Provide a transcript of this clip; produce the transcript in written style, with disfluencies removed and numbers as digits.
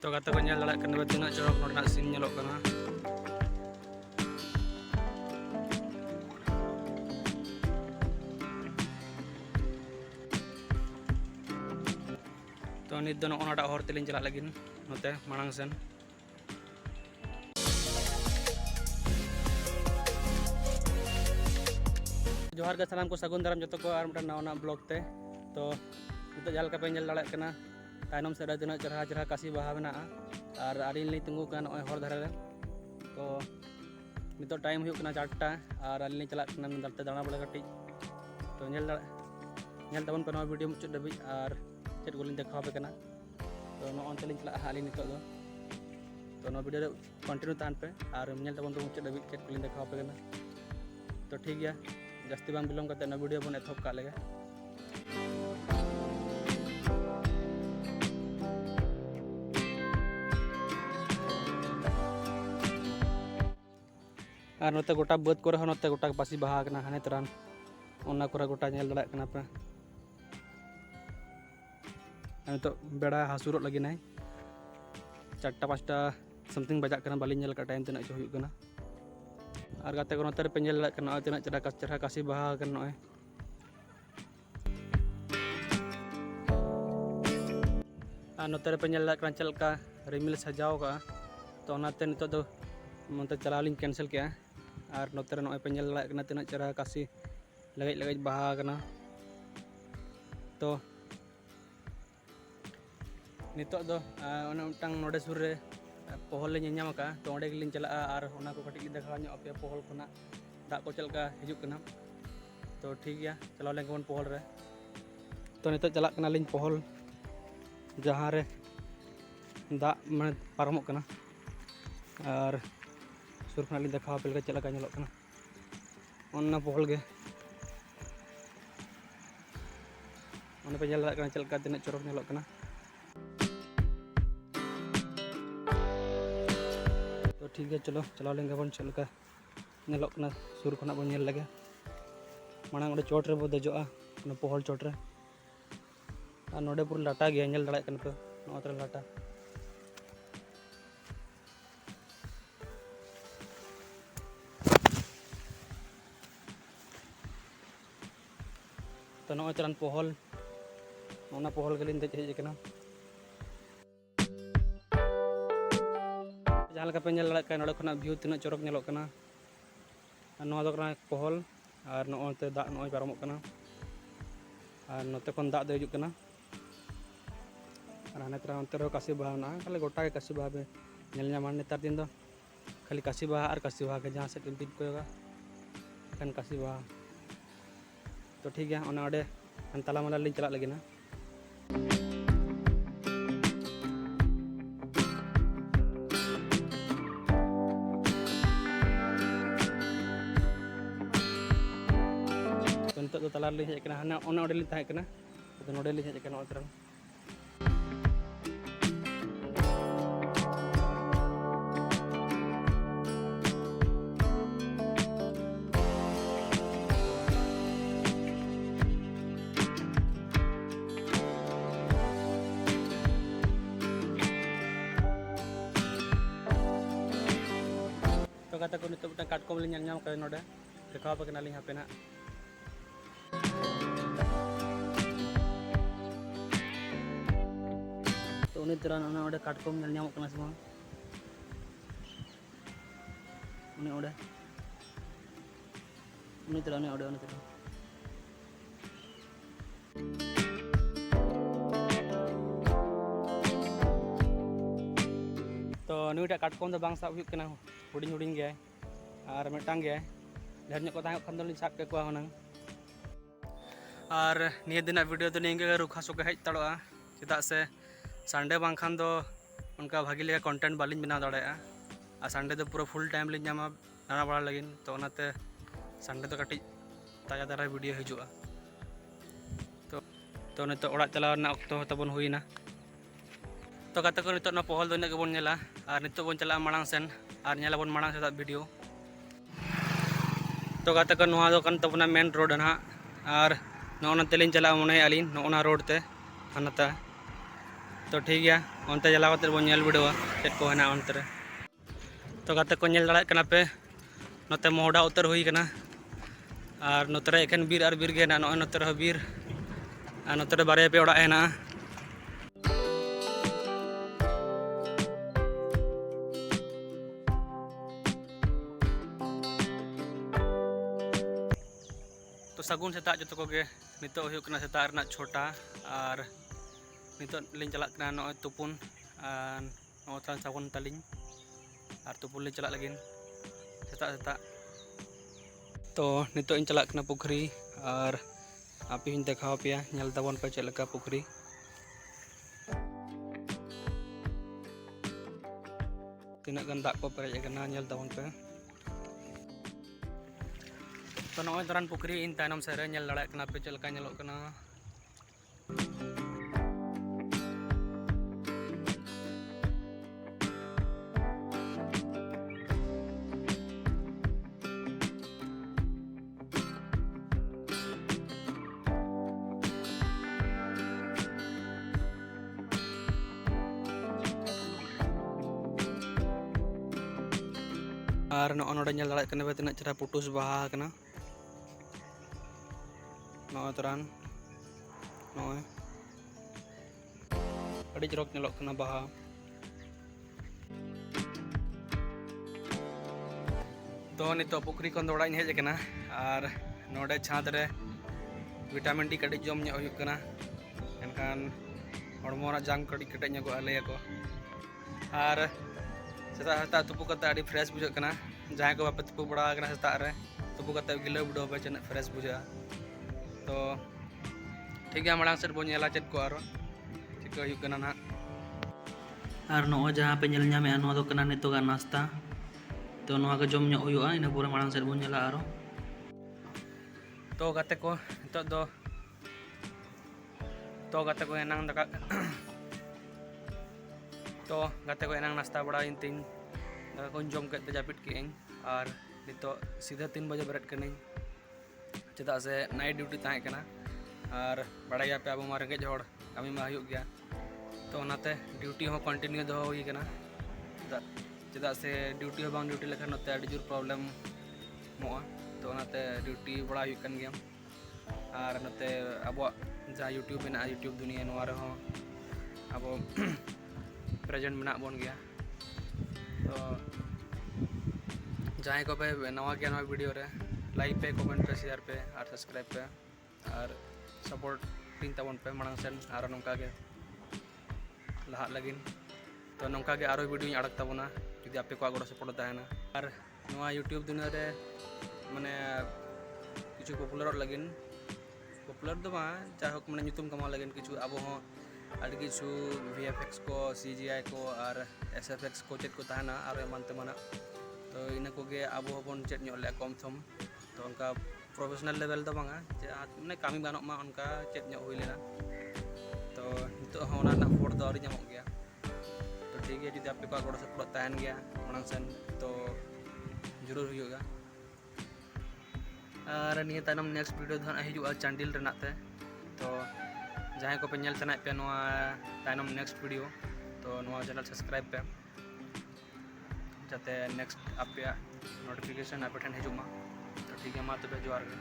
तो kata ko nyal lalak kan betina jorok nornak sin nyelok kana. To nit do ono dak hor telin jalak lagi note manang sen. जोहार के सालाम को सगुन दाराम जो को और मिट्टी नवा ब्लॉग ते तो नित जहाँ पे नल दाड़ा तायनम से तना चरहा चरहा काशी बाहा में और आड़ी तंगू हर धारे तो नित टाइम होना 4टा और आली चलना दाते दाड़ा बड़े कटी तो नल तबन पे वीडियो मुचाद धाबी और चेक को देखा पे तो नोते चला आली नित तो वीडियो कंटिन्यू तहन पे और नल तबन तो मुचाद धाबी चेक को देखा पे तो ठीक है जास्ती बांग बिलोम करते वीडियो बन एथब का लेगे और नोते गोटा बद को नोते गोटा पासी बाहा हाने तरान ओना कोरा गोटा नेल दाड़ा कना पे तो बेड़ा हासुर लगी ना 4टा 5टा समथिंग बजाक बाली नेल का टाइम तना जो होना और गाते को नोते पे नेल तना चरहा काशी बाहा नॉय और नोते पे नेल चलका रिमिल सजाव का तो ओनाते नितो दो मनते चलाव लिंग कैंसिल किया और नोते नॉय पे नेल तना चरहा काशी लगज लगज बाहा तो नितो दो मिटांग नोडे सुर रे पहल ले तो ओंडे गेलिन चला और ओना को कटिक देखा पे पहल खुना दा को चलका हिजुक तो ठीक गया चलाव लेन बन पहल रे तो नितो चला लिन पहल जहाँ रे दा माने पारमोक कना और सुर खुना लिन देखा पे चलका नेलोक कना ओना पहल गे ओना पे नेल दाड़ा चलका तना चोरक नेलोक कना तो ठीक है चलो चलाव लेंगे बन चलका नेलोक कना सुर खुना बन नेल लगे मांग ओडे चोट रे बो देजोआ पहल चोट रे और नोडे पूरा लाटा गया नेल दाड़ा कन पे नोतरे लाटा तो नॉय चलान पहल ओना पहल गलिन देज हेज कना जहाँ पे नेल दाड़ा नोडे खुना व्यू तना चोरक नेलोक कना नोआ दो पहल और नोते दा नॉय पारमोक कना और नोते खन दा दो हिजुक कना और हाने तरह अंतर काशी बाहा ना खाली गोटा के काशी बाहा पे नेल ᱧᱟᱢᱟ नेतार दिन दो खाली काशी बाहा और काशी बाहा के जहाँ से टिम को खान काशी बाहा तो ठीक है ओना ओडे तला माला लिंग चला लगे ना तो नितो तला लिंग हेज कना हाना ओना ओडे लिंग ताहे कना तो नोडे लिंग हेज कना ओतरा तो kata ko nito bitang katkom linya nyam kay noda dekha pa kanaling hape na तो उन्हीं तरह ना ओडे काटकोम नेल nyamok kana semua उन्हीं तरह उन्हीं तरह तो नुईटा काटकोम दो बांग साब हुई कना हुडिंग हुडिंग गया और मिटांग गया ढेर ᱧᱚᱜ को ताहे खान दोलिन साब के को हुनंग और निया दिन वीडियो तो निंगे रुखा सुके हेज तड़ोआ चेदा से संडे बांग खान दो उनका भागी लेका कंटेंट बालिन बना दाड़ेया और संडे तो पूरा फुल टाइम लिन ᱧᱟᱢᱟ दाना बड़ा लगिन तो ओनाते संडे तो कटी ताजा ताजा वीडियो हिजुआ तो नितो ओड़ा चलाव ना ऑक्तो तबन हुईना तो कते को नितो ना पहल दो इना गेबन नेला और नितो बन चला मांग सेन और नेलाबन मांग से वीडियो तो कते को नोआ दो कन तबना मेन रोड ना और नोना तेलिन चला मने आलिन नोना रोड ते हानाता तो ठीक गया उनते चलाव कते बो नेल बिडवा चेक को हेना उनते रे तो गाते को नेल दाड़ा कना पे नोते मोहडा उतर हुई कना और नोते रे एखन बीर और बीर गे ना नय नोते रे बीर और नोते रे बारे पे ओड़ा हेना तो सगुन सेता जो को गे नितो हुयुक कना सेता रना छोटा और नितो लिंग चला कना नय तुपुन और नोता सगुन तलिंग और तुपुन लिंग चला लगिन सेता सेता तो नितो इन चला कना पुखरी और आप ही देखाव पे नेल ताबन पे चेक लका पुखरी तीना गन दाग को पेरेज कना नेल ताबन पे तो नय दरान पुखरी इन तायनम से रे नेल दाड़ा कना पे चेक लका नेलोग कना और नोड़े नेल दाड़ा कना पे तना चेहरा पुटुस बाहा कना नय तरान नय अड़ी जरक नेलोग कना बाहा तो नितो पुखरी खन ओड़ा हेज कना और नोड़े छात रे विटामिन डी कड़ी जम ᱧᱚᱜ हुयुग कना एनखान हड़मो ना जांग कड़ी कटेज ᱧᱚᱜᱚᱜᱼᱟ लैयाको और सेता सेता तुपु कते अड़ी फ्रेश बुझाग कना जहां को बापे तुपु बड़ा कना सेता रे तुपु कते गिला बुडो पे चेना फ्रेश बुझा तो ठीक है मांग सेट बो नेला चेत को आरो चिका हुयुग कना ना और नो जहां पे नेल ᱧᱟᱢᱮ नो दो कना नितो गा नाश्ता तो नो के जम ᱧᱚᱜ हुयुआ इन पूरा मांग सेट बो नेला आरो तो गाते को नितो तो गाते को एनांग दका तो गाते को एनांग नाश्ता बड़ा इन तीन दाका को जम के जापिट के और नितो सीधा 3 बजे बेरत कने चेदा से नाइट ड्यूटी ताहे कना और बड़ाया पे अब मार रेंगेज होड़ कमी मा हुयुग गया तो ओनाते ड्यूटी हो कंटिन्यू दो हुई कना चेदा से ड्यूटी हो बांग ड्यूटी लेखा नते अड़ी जोर प्रॉब्लम मोआ तो ओनाते ड्यूटी बड़ा हुयुग कन गया और नते अब जहाँ यूट्यूब में यूट्यूब दुनिया नोआ रे हो अब प्रेजेंट में बन गया तो जहाँ को पे नवा गया नवा वीडियो रे लाइक पे कमेंट पे शेयर पे और सब्सक्राइब पे और सपोर्ट टीम तबन पे मांग सेन और नौका के लहा लगिन तो नौका के आरो वीडियो अड़क तबना जुदी आपे को गड़ो सपोर्ट ताहेना और नवा यूट्यूब दुनिया रे माने किछु पॉपुलर लगिन पॉपुलर दो बा जाहोक माने ᱧᱩᱛᱩᱢ कमा लगिन किछु अब हो अड़ी किछु VFX को CGI को और SFX को चेक को ताहेना और एमान तेमाना तो इना को गे अब होबन चेक ᱧᱚᱜ ले कम थम तो उनका प्रोफेशनल लेवल दो बांगा माने कामी गानोक मा उनका चेक ᱧᱚᱜ हुई लेना तो नितो होना ना फोड़ दो आरी ᱧᱟᱢᱚᱜ गया तो ठीक है जुदी आपे को गड़ो सपोर्ट ताहेन गया मांग सेन तो जरूर हुयुगा और निया तायनम नेक्स्ट वीडियो धन हिजुआ चांडिल रनाते तो जहां को पे नेल सनाय पे नोआ तायनम नेक्स्ट वीडियो तो नोआ चैनल सब्सक्राइब पे जाते नेक्स्ट आपे नोटिफिकेशन आपे ठन हिजुमा तो ठीक है मा तबे जोहार गे।